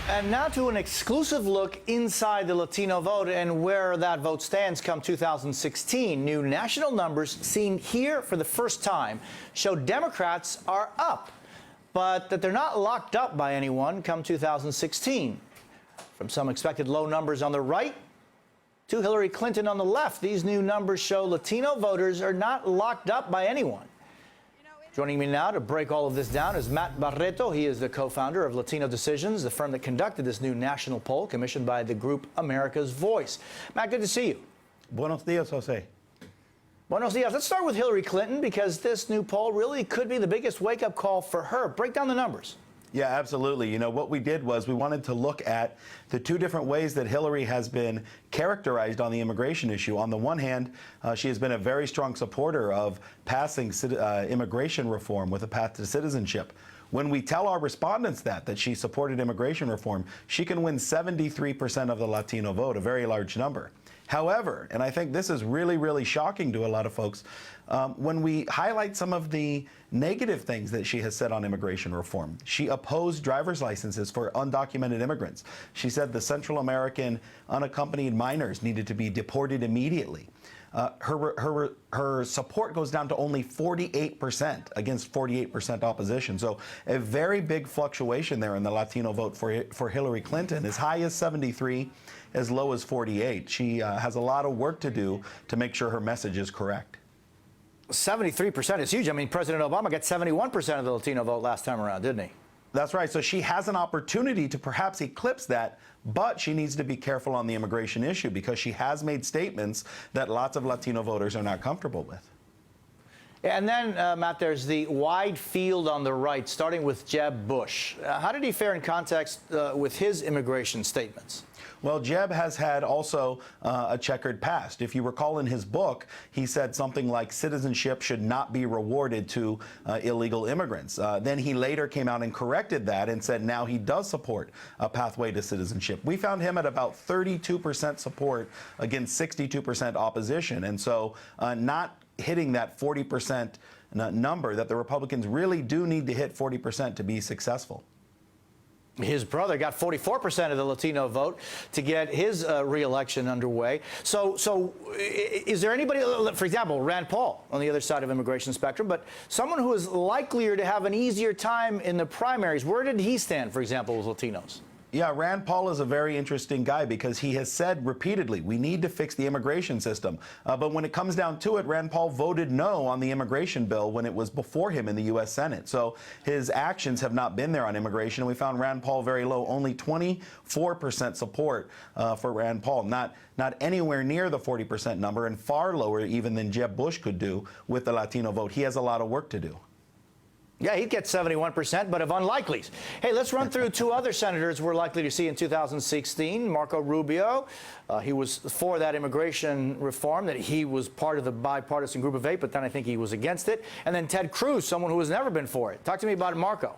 And now to an exclusive look inside the Latino vote and where that vote stands come 2016. New national numbers seen here for the first time show Democrats are up, but that they're not locked up by anyone come 2016. From some expected low numbers on the right to Hillary Clinton on the left, these new numbers show Latino voters are not locked up by anyone. Joining me now to break all of this down is Matt Barreto. He is the co-founder of Latino Decisions, the firm that conducted this new national poll commissioned by the group America's Voice. Matt, good to see you. Buenos dias, Jose. Buenos dias. Let's start with Hillary Clinton because this new poll really could be the biggest wake-up call for her. Break down the numbers. Yeah, absolutely. You know, what we did was we wanted to look at the two different ways that Hillary has been characterized on the immigration issue. On the one hand, she has been a very strong supporter of passing immigration reform with a path to citizenship. When we tell our respondents that she supported immigration reform, she can win 73% of the Latino vote, a very large number. However, and I think this is really, really shocking to a lot of folks, when we highlight some of the negative things that she has said on immigration reform. She opposed driver's licenses for undocumented immigrants. She said the Central American unaccompanied minors needed to be deported immediately. Her support goes down to only 48% against 48% opposition. So a very big fluctuation there in the Latino vote for Hillary Clinton, as high as 73, as low as 48. She has a lot of work to do to make sure her message is correct. 73% is huge. I mean, President Obama got 71% of the Latino vote last time around, didn't he? That's right. So she has an opportunity to perhaps eclipse that, but she needs to be careful on the immigration issue because she has made statements that lots of Latino voters are not comfortable with. And then, Matt, there's the wide field on the right, starting with Jeb Bush. How did he fare in context with his immigration statements? Well, Jeb has had also a checkered past. If you recall in his book, he said something like citizenship should not be rewarded to illegal immigrants. Then he later came out and corrected that and said now he does support a pathway to citizenship. We found him at about 32% support against 62% opposition. And so not hitting that 40% number that the Republicans really do need to hit 40% to be successul. His brother got 44% of the Latino vote to get his re-election underway. So is there anybody, for example, Rand Paul on the other side of immigration spectrum, but someone who is likelier to have an easier time in the primaries? Where did he stand, for example, with Latinos? Yeah, Rand Paul is a very interesting guy because he has said repeatedly, we need to fix the immigration system. But when it comes down to it, Rand Paul voted no on the immigration bill when it was before him in the U.S. Senate. So his actions have not been there on immigration. And we found Rand Paul very low, only 24% support for Rand Paul, not anywhere near the 40% number and far lower even than Jeb Bush could do with the Latino vote. He has a lot of work to do. Yeah, he'd get 71%, but of unlikelies. Hey, let's run through two other senators we're likely to see in 2016. Marco Rubio, he was for that immigration reform, that he was part of the bipartisan group of 8, but then I think he was against it. And then Ted Cruz, someone who has never been for it. Talk to me about Marco.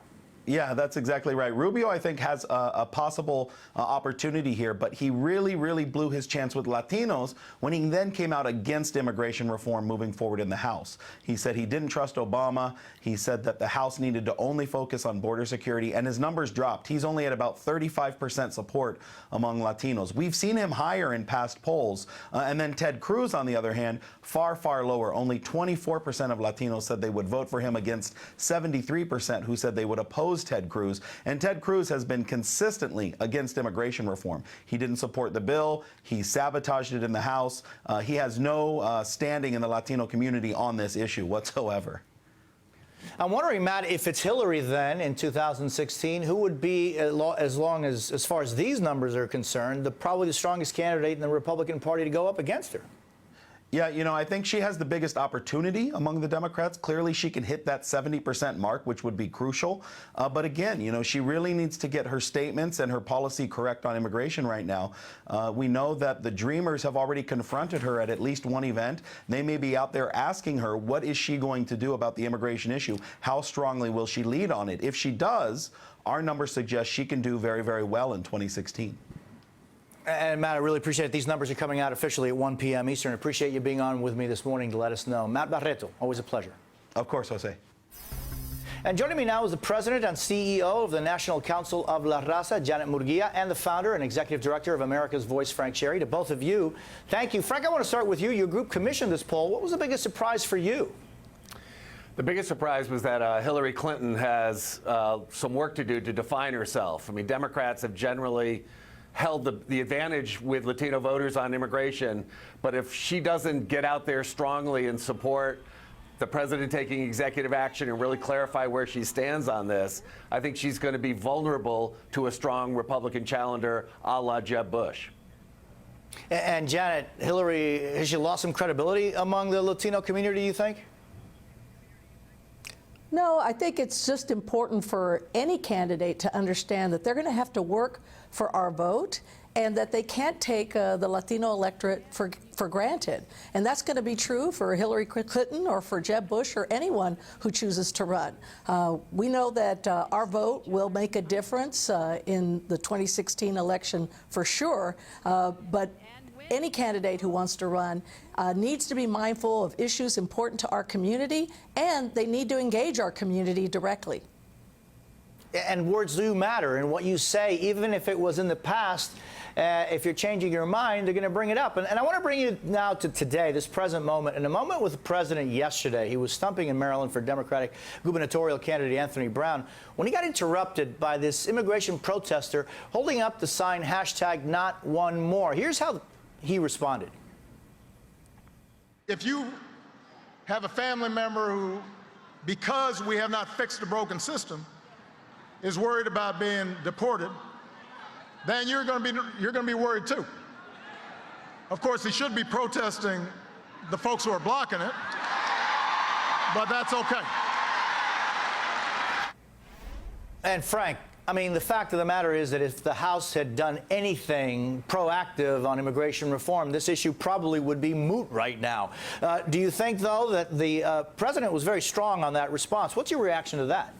Yeah, that's exactly right. Rubio, I think, has a possible opportunity here, but he really, really blew his chance with Latinos when he then came out against immigration reform moving forward in the House. He said he didn't trust Obama. He said that the House needed to only focus on border security, and his numbers dropped. He's only at about 35% support among Latinos. We've seen him higher in past polls. And then Ted Cruz, on the other hand, far, far lower. Only 24% of Latinos said they would vote for him against 73% who said they would oppose Ted Cruz. And Ted Cruz has been consistently against immigration reform. He didn't support the bill. He sabotaged it in the House. He has no standing in the Latino community on this issue whatsoever. I'm wondering, Matt, if it's Hillary then in 2016, who would be, as far as these numbers are concerned, probably the strongest candidate in the Republican Party to go up against her? Yeah, you know, I think she has the biggest opportunity among the Democrats. Clearly, she can hit that 70% mark, which would be crucial. But again, you know, she really needs to get her statements and her policy correct on immigration right now. We know that the Dreamers have already confronted her at least one event. They may be out there asking her, what is she going to do about the immigration issue? How strongly will she lead on it? If she does, our numbers suggest she can do very, very well in 2016. And Matt, I really appreciate it. These numbers are coming out officially at 1 p.m. Eastern. I appreciate you being on with me this morning to let us know. Matt Barreto, always a pleasure. Of course, Jose. And joining me now is the president and CEO of the National Council of La Raza, Janet Murguia, and the founder and executive director of America's Voice, Frank Sherry. To both of you, thank you. Frank, I want to start with you. Your group commissioned this poll. What was the biggest surprise for you? The biggest surprise was that Hillary Clinton has some work to do to define herself. I mean, Democrats have generally held the advantage with Latino voters on immigration, but if she doesn't get out there strongly and support the president taking executive action and really clarify where she stands on this, I think she's going to be vulnerable to a strong Republican challenger a la Jeb Bush. And Janet, Hillary, has she lost some credibility among the Latino community, you think? No, I think it's just important for any candidate to understand that they're going to have to work for our vote and that they can't take the Latino electorate for granted. And that's going to be true for Hillary Clinton or for Jeb Bush or anyone who chooses to run. We know that our vote will make a difference in the 2016 election for sure, but any candidate who wants to run needs to be mindful of issues important to our community, and they need to engage our community directly. And words do matter, and what you say, even if it was in the past, if you're changing your mind, they're going to bring it up. And I want to bring you now to today, this present moment. In a moment with the president yesterday, he was stumping in Maryland for Democratic gubernatorial candidate Anthony Brown when he got interrupted by this immigration protester holding up the sign #NotOneMore. Here's how he responded. If you have a family member who, because we have not fixed the broken system, is worried about being deported, then you're going to be worried too. Of course, he should be protesting the folks who are blocking it, but that's okay. And Frank, I mean, the fact of the matter is that if the House had done anything proactive on immigration reform, this issue probably would be moot right now. Do you think, though, that the president was very strong on that response? What's your reaction to that?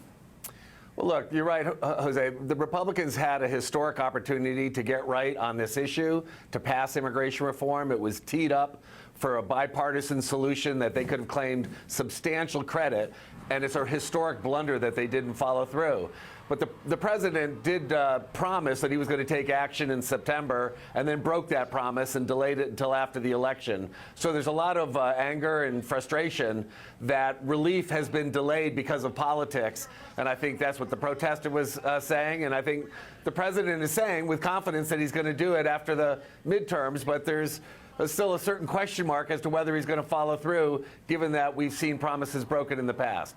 Well, look, you're right, Jose. The Republicans had a historic opportunity to get right on this issue, to pass immigration reform. It was teed up for a bipartisan solution that they could have claimed substantial credit, and it's a historic blunder that they didn't follow through. But the president did promise that he was going to take action in September and then broke that promise and delayed it until after the election. So there's a lot of anger and frustration that relief has been delayed because of politics. And I think that's what the protester was saying. And I think the president is saying with confidence that he's going to do it after the midterms. But there's still a certain question mark as to whether he's going to follow through, given that we've seen promises broken in the past.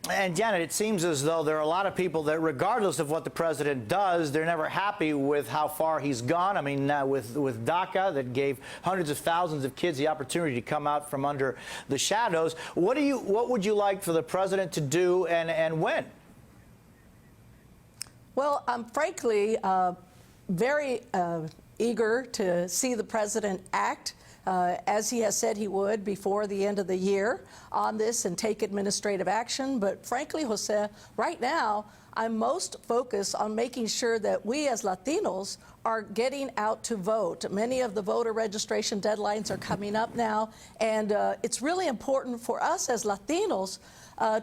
And Janet, it seems as though there are a lot of people that, regardless of what the president does, they're never happy with how far he's gone. I mean, with DACA, that gave hundreds of thousands of kids the opportunity to come out from under the shadows. What would you like for the president to do, and when? Well, I'm frankly very eager to see the president act as he has said he would before the end of the year on this and take administrative action. But frankly, Jose, right now, I'm most focused on making sure that we as Latinos are getting out to vote. Many of the voter registration deadlines are coming up now, and it's really important for us as Latinos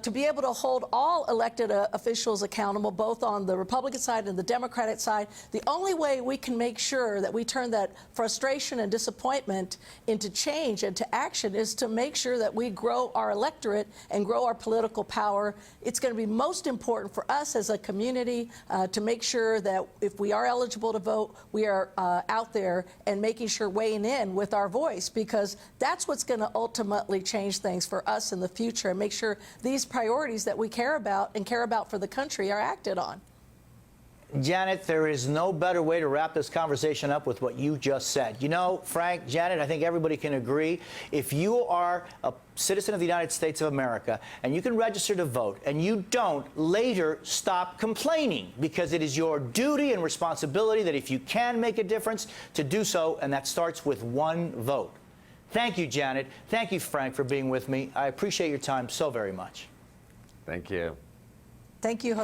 to be able to hold all elected officials accountable, both on the Republican side and the Democratic side. The only way we can make sure that we turn that frustration and disappointment into change and to action is to make sure that we grow our electorate and grow our political power. It's going to be most important for us as a community to make sure that if we are eligible to vote, we are out there and making sure weighing in with our voice, because that's what's going to ultimately change things for us in the future and make sure these priorities that we care about and care about for the country are acted on. Janet, there is no better way to wrap this conversation up with what you just said. You know, Frank, Janet, I think everybody can agree, if you are a citizen of the United States of America and you can register to vote and you don't, later stop complaining, because it is your duty and responsibility that if you can make a difference, to do so, and that starts with one vote. Thank you, Janet. Thank you, Frank, for being with me. I appreciate your time so very much. Thank you. Thank you, Jose.